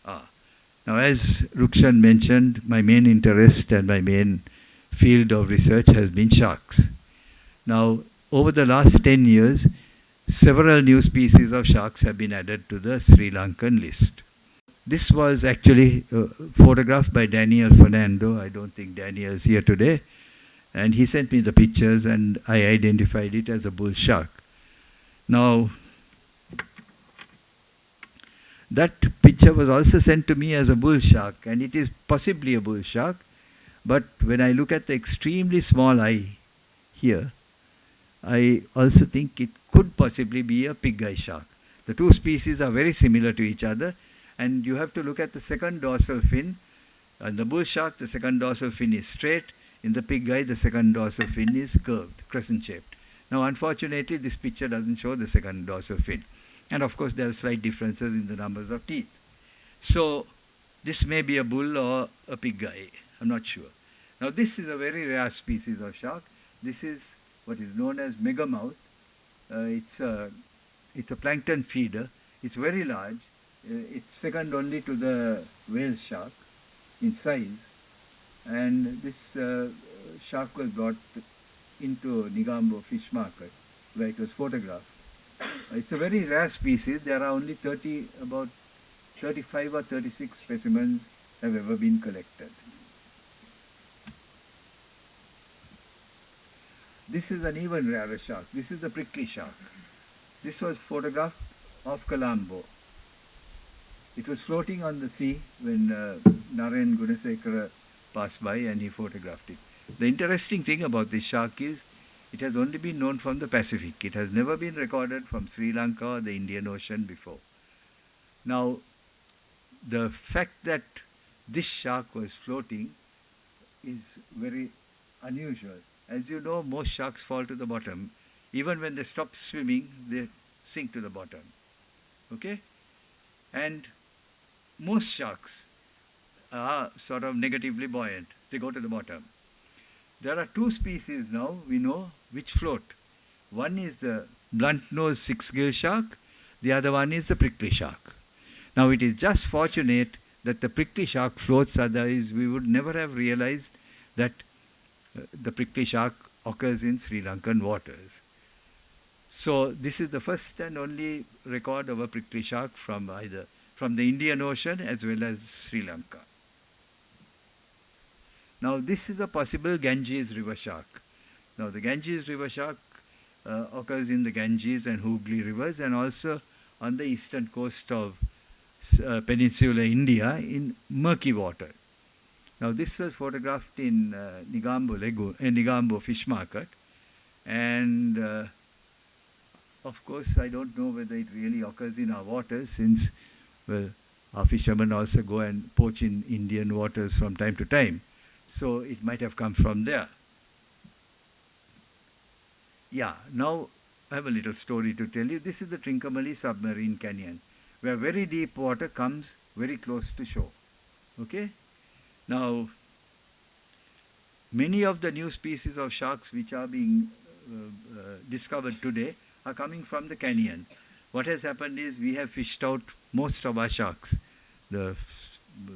Ah. Now, as Rukshan mentioned, my main interest and my main field of research has been sharks. Now, over the last 10 years, several new species of sharks have been added to the Sri Lankan list. This was actually photographed by Daniel Fernando. I don't think Daniel is here today. And he sent me the pictures and I identified it as a bull shark. Now, that picture was also sent to me as a bull shark, and it is possibly a bull shark. But when I look at the extremely small eye here, I also think it could possibly be a pig eye shark. The two species are very similar to each other, and you have to look at the second dorsal fin. In the bull shark, the second dorsal fin is straight. In the pig eye, the second dorsal fin is curved, crescent-shaped. Now, unfortunately, this picture doesn't show the second dorsal fin. And of course, there are slight differences in the numbers of teeth. So, this may be a bull or a pig eye. I'm not sure. Now, this is a very rare species of shark. This is what is known as megamouth. It's a plankton feeder. It's very large. It's second only to the whale shark in size. And this shark was brought into Negombo fish market where it was photographed. It's a very rare species. There are only about 35 or 36 specimens have ever been collected. This is an even rarer shark. This is the prickly shark. This was photographed off Colombo. It was floating on the sea when Narayan Gunasekara passed by and he photographed it. The interesting thing about this shark is it has only been known from the Pacific. It has never been recorded from Sri Lanka or the Indian Ocean before. Now, the fact that this shark was floating is very unusual. As you know, most sharks fall to the bottom. Even when they stop swimming, they sink to the bottom. Okay? And most sharks are sort of negatively buoyant. They go to the bottom. There are two species now we know which float. One is the blunt-nosed six-gill shark. The other one is the prickly shark. Now it is just fortunate that the prickly shark floats, otherwise we would never have realized that the prickly shark occurs in Sri Lankan waters. So this is the first and only record of a prickly shark from the Indian Ocean as well as Sri Lanka. Now this is a possible Ganges river shark. Now the Ganges river shark occurs in the Ganges and Hooghly rivers and also on the eastern coast of peninsular India in murky water. Now this was photographed in Negombo fish market, and of course I don't know whether it really occurs in our waters, since our fishermen also go and poach in Indian waters from time to time. So it might have come from there. Yeah, now I have a little story to tell you. This is the Trincomalee submarine canyon, where very deep water comes very close to shore. Okay? Now, many of the new species of sharks which are being discovered today are coming from the canyon. What has happened is we have fished out most of our sharks. The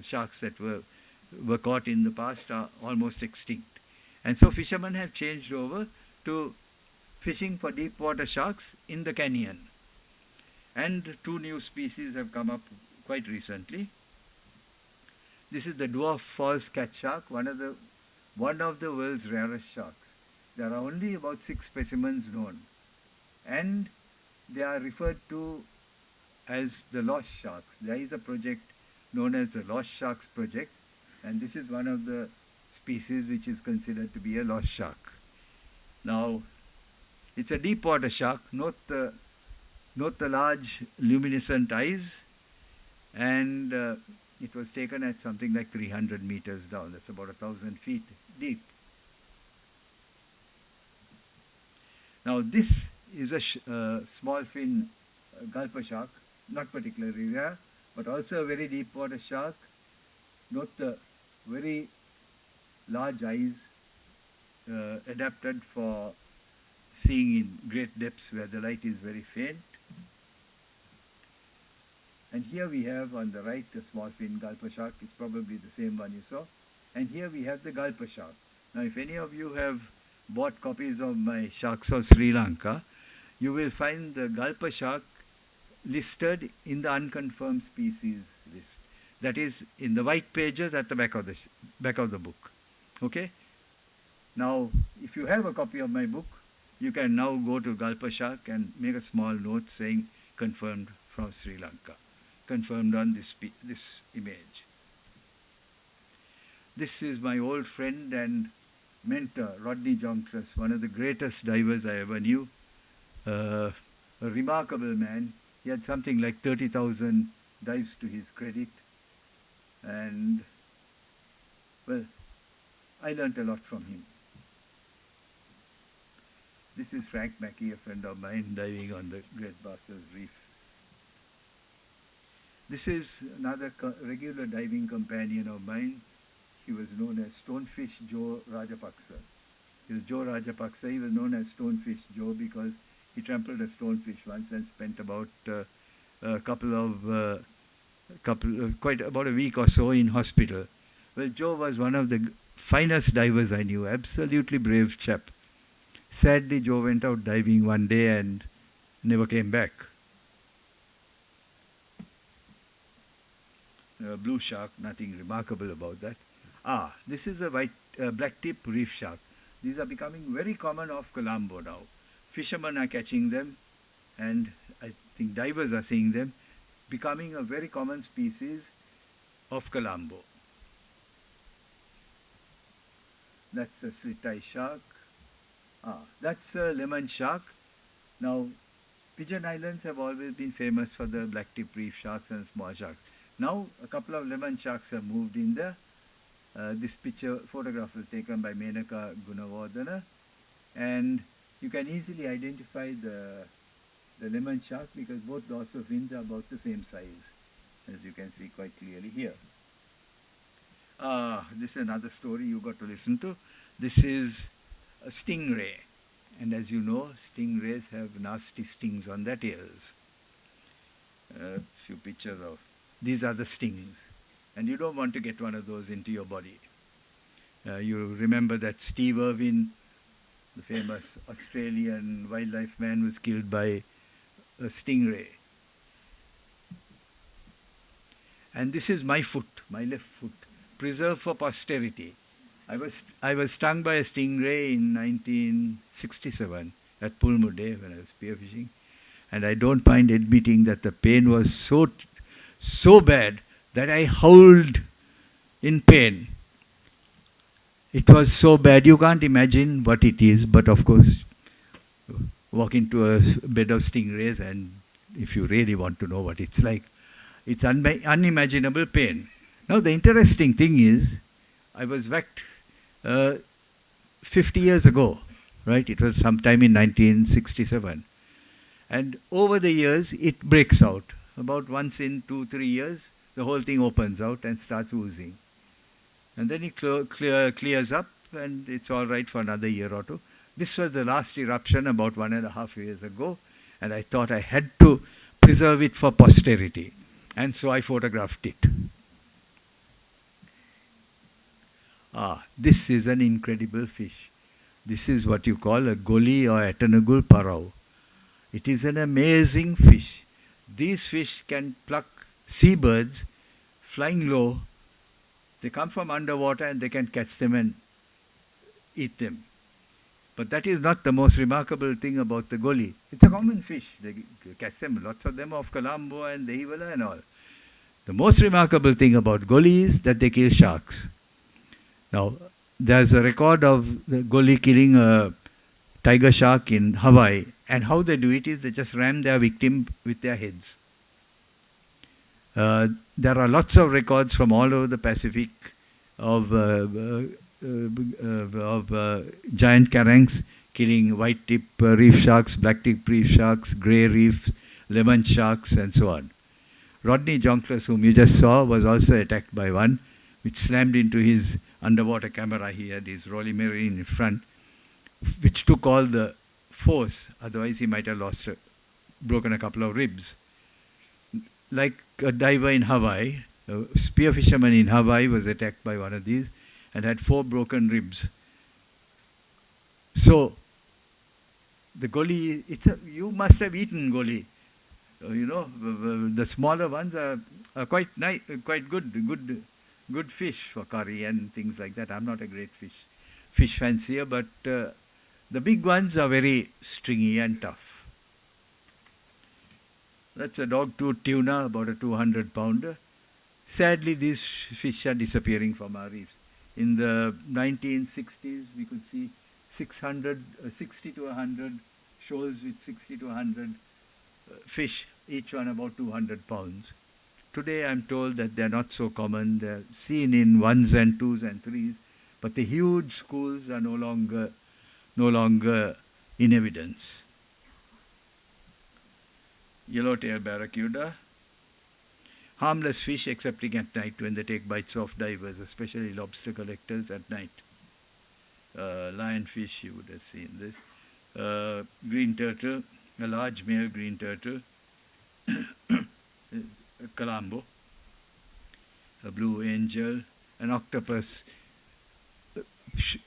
sharks that were caught in the past are almost extinct. And so fishermen have changed over to fishing for deep water sharks in the canyon. And two new species have come up quite recently. This is the dwarf false cat shark, one of the world's rarest sharks. There are only about 6 specimens known, and they are referred to as the lost sharks. There is a project known as the Lost Sharks Project, and this is one of the species which is considered to be a lost shark. Now, it's a deep water shark. Note the large luminescent eyes, and it was taken at something like 300 meters down. That's about 1,000 feet deep. Now this is a small fin gulper shark, not particularly rare, but also a very deep water shark. Note the very large eyes adapted for seeing in great depths where the light is very faint. And here we have on the right the small fin gulper shark. It's probably the same one you saw. And here we have the gulper shark. Now if any of you have bought copies of my Sharks of Sri Lanka, you will find the gulper shark listed in the unconfirmed species list. That is in the white pages at the back of the book. Okay? Now, if you have a copy of my book, you can now go to gulper shark and make a small note saying confirmed from Sri Lanka, confirmed on this image. This is my old friend and mentor, Rodney Jonkers, one of the greatest divers I ever knew. A remarkable man. He had something like 30,000 dives to his credit. And, well, I learnt a lot from him. This is Frank Mackey, a friend of mine, diving on the Great Bass's Reef. This is another regular diving companion of mine. He was known as Stonefish Joe Rajapaksa. He was Joe Rajapaksa. He was known as Stonefish Joe because he trampled a stonefish once and spent about quite about a week or so in hospital. Well, Joe was one of the finest divers I knew, absolutely brave chap. Sadly, Joe went out diving one day and never came back. Blue shark, nothing remarkable about that. This is a black tip reef shark. These are becoming very common off Colombo now. Fishermen are catching them, and I think divers are seeing them, becoming a very common species of Colombo. That's a slit-eye shark. That's a lemon shark. Now, Pigeon Islands have always been famous for the black tip reef sharks and small sharks. Now, a couple of lemon sharks have moved in there. This photograph was taken by Menaka Gunawardana, and you can easily identify the lemon shark because both dorsal fins are about the same size, as you can see quite clearly here. This is another story you got to listen to. This is a stingray, and as you know, stingrays have nasty stings on their tails. A few pictures of these are the stings, and you don't want to get one of those into your body. You remember that Steve Irwin, the famous Australian wildlife man, was killed by a stingray. And this is my foot, my left foot, preserved for posterity. I was stung by a stingray in 1967 at Pulmude when I was spearfishing, and I don't mind admitting that the pain was so bad that I howled in pain. It was so bad, you can't imagine what it is, but of course, walk into a bed of stingrays and if you really want to know what it's like, it's unimaginable pain. Now the interesting thing is, I was whacked 50 years ago, right? It was sometime in 1967. And over the years, it breaks out. About once in 2-3 years, the whole thing opens out and starts oozing. And then it clears up and it's all right for another year or two. This was the last eruption about 1.5 years ago, and I thought I had to preserve it for posterity. And so I photographed it. This is an incredible fish. This is what you call a goli or Atanagul parau. It is an amazing fish. These fish can pluck seabirds flying low. They come from underwater and they can catch them and eat them. But that is not the most remarkable thing about the goli. It's a common fish. They catch them, lots of them off Colombo and Dehiwala and all. The most remarkable thing about goli is that they kill sharks. Now, there's a record of the goli killing a tiger shark in Hawaii, and how they do it is they just ram their victim with their heads. There are lots of records from all over the Pacific of giant carangs killing white tip reef sharks, black tip reef sharks, grey reefs, lemon sharks, and so on. Rodney Jonkers, whom you just saw, was also attacked by one, which slammed into his underwater camera. He had his Rolly Marine in front, which took all the force. Otherwise, he might have broken a couple of ribs. like a diver in Hawaii, a spear fisherman in Hawaii was attacked by one of these and had 4 broken ribs. So the goli, you must have eaten goli. The smaller ones are quite nice, quite good fish for curry and things like that. I'm not a great fish fancier, but the big ones are very stringy and tough. That's a dog-tooth tuna, about a 200-pounder. Sadly, these fish are disappearing from our reefs. In the 1960s, we could see 60 to 100 shoals with 60 to 100 fish, each one about 200 pounds. Today, I'm told that they're not so common. They're seen in 1s and 2s and 3s, but the huge schools are no longer in evidence. Yellowtail barracuda. Harmless fish excepting at night when they take bites off divers, especially lobster collectors at night. Lionfish, you would have seen this. Green turtle, a large male green turtle. Colombo, a blue angel. An octopus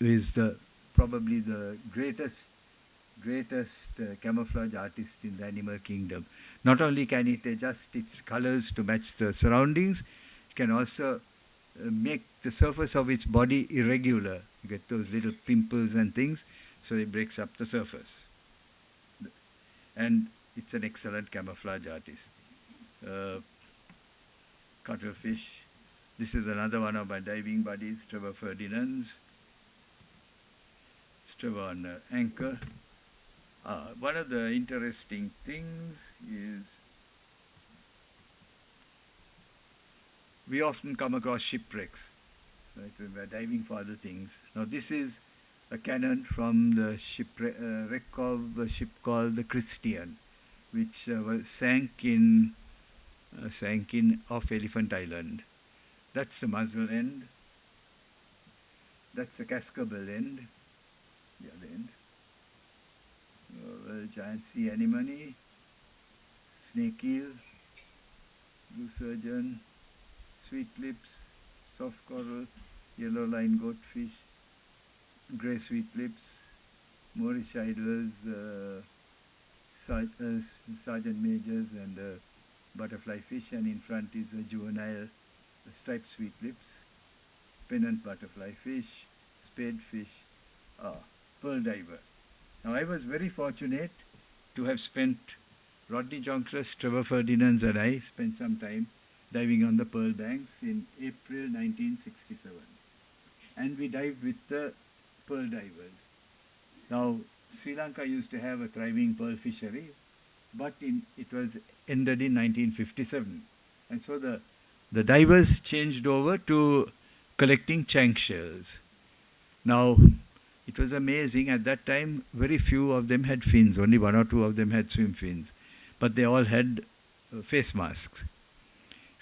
is probably the greatest camouflage artist in the animal kingdom. Not only can it adjust its colors to match the surroundings, it can also make the surface of its body irregular. You get those little pimples and things, so it breaks up the surface. And it's an excellent camouflage artist. Cuttlefish. This is another one of my diving buddies, Trevor Ferdinand's. It's Trevor on anchor. One of the interesting things is we often come across shipwrecks, right, when we're diving for other things. Now this is a cannon from the wreck of a ship called the Christian, which sank off Elephant Island. That's the muzzle end. That's the cascabel end, the other end. Giant sea anemone, snake eel, blue surgeon, sweet lips, soft coral, yellow line goatfish, grey sweet lips, Moorish idlers, sergeant majors, and butterfly fish, and in front is a juvenile striped sweet lips, pennant butterfly fish, spade fish, pearl diver. Now I was very fortunate to have spent, Rodney Jonkrus, Trevor Ferdinand and I spent some time diving on the Pearl Banks in April 1967. And we dived with the pearl divers. Now Sri Lanka used to have a thriving pearl fishery, but it was ended in 1957. And so the divers changed over to collecting chank shells. Now, it was amazing. At that time, very few of them had fins. Only 1 or 2 of them had swim fins. But they all had face masks.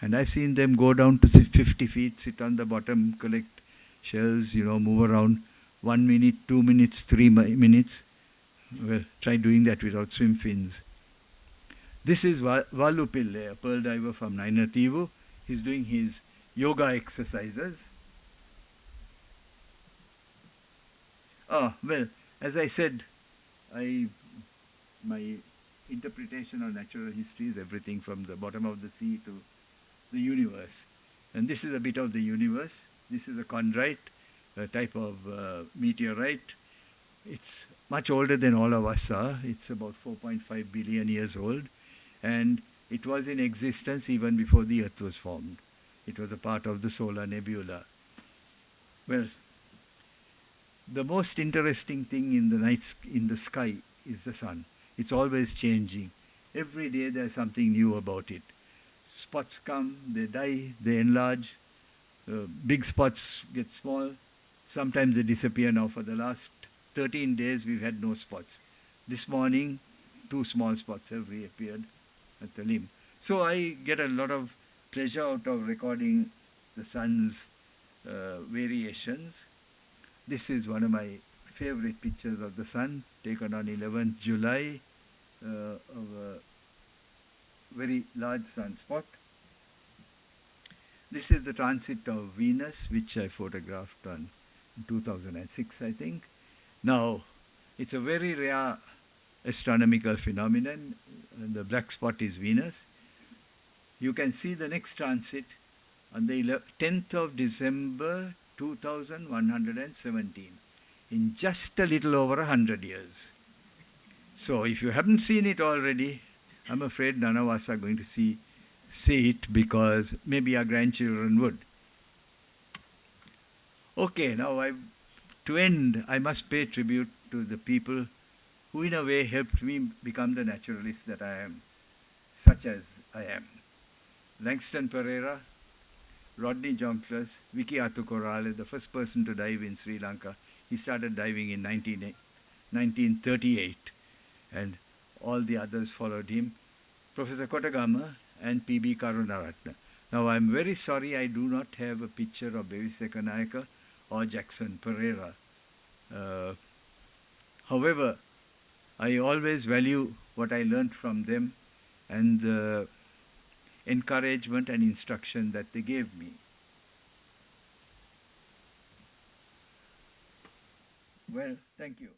And I've seen them go down to 50 feet, sit on the bottom, collect shells, move around 1 minute, 2 minutes, 3 minutes. Well, try doing that without swim fins. This is Valu Pillai, a pearl diver from Nainativu. He's doing his yoga exercises. Well, as I said, my interpretation of natural history is everything from the bottom of the sea to the universe. And this is a bit of the universe. This is a chondrite, a type of meteorite. It's much older than all of us are. It's about 4.5 billion years old. And it was in existence even before the Earth was formed. It was a part of the solar nebula. Well, the most interesting thing in the sky is the sun. It's always changing. Every day there's something new about it. Spots come, they die, they enlarge. Big spots get small. Sometimes they disappear. Now for the last 13 days we've had no spots. This morning 2 small spots have reappeared at the limb. So I get a lot of pleasure out of recording the sun's variations. This is one of my favorite pictures of the sun, taken on 11th July of very large sunspot. This is the transit of Venus, which I photographed on 2006, I think. Now, it's a very rare astronomical phenomenon. The black spot is Venus. You can see the next transit on the 10th of December 2117, in just a little over 100 years. So if you haven't seen it already, I'm afraid none of us are going to see it, because maybe our grandchildren would. Okay, now to end, I must pay tribute to the people who in a way helped me become the naturalist that I am, such as I am. Langston Pereira, Rodney Jonkers, Vicky Atukorale, the first person to dive in Sri Lanka. He started diving in 1938, and all the others followed him. Professor Kotagama and P.B. Karunaratne. Now, I'm very sorry I do not have a picture of Beviseka Nayaka or Jackson Pereira. However, I always value what I learned from them and the encouragement and instruction that they gave me. Well, thank you.